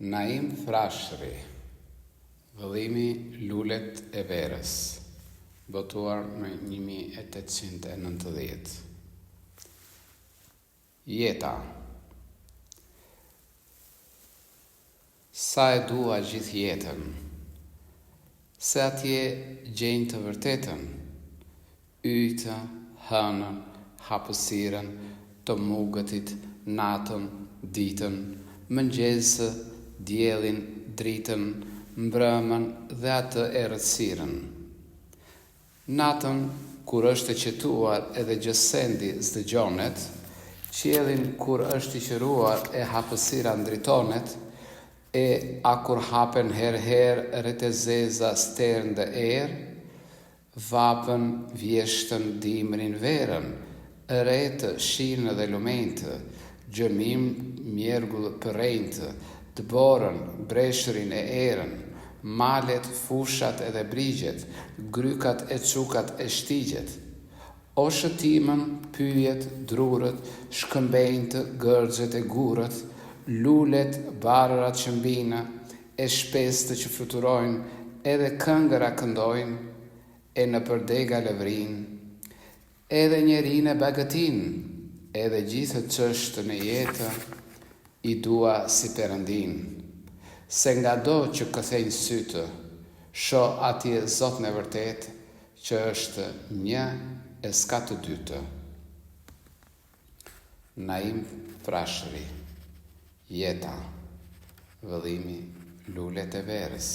Naim Frashëri, vëllimi Lulet e Verës, botuar në 1890. Jeta. Sa e dua gjithë jetën, se atje gjenjë të vërtetën, yjtë, hënën, hapësirën, të mugëtit, natën, ditën, mëngjesë, diellin, dritën, mbrëmën dhe atë errësirën. Natën, kur është e qetuar edhe gjësendi zdëgjonet, qiellin kur është i qëruar e hapësira ndritonet, e a kur hapen herë rreth zeza stern dhe erë, vapën, vjeshtën, dimrin, verën, retë, shirën dhe lumentë, gjëmim, mjergull përrejntë, dëborën, breshërin e erën, malet, fushat edhe brigjet, grykat e çukat e shtigjet, o shëtimën, pyjet, drurët, shkëmbejntë, gërxhet e gurët, lulet, barërat që mbinë, e shpestë që fluturojnë, edhe këngëra këndojnë, e në përdega lëvrinë, edhe njerin e bagëtin, edhe gjithë çështën e jetë, i dua si Perëndin, se nga do që këthejnë sytë, shoh atje Zotën e vërtet, që është një e s'ka të dytë. Naim Frashëri, Jeta, vëllimi Lulet e Verës.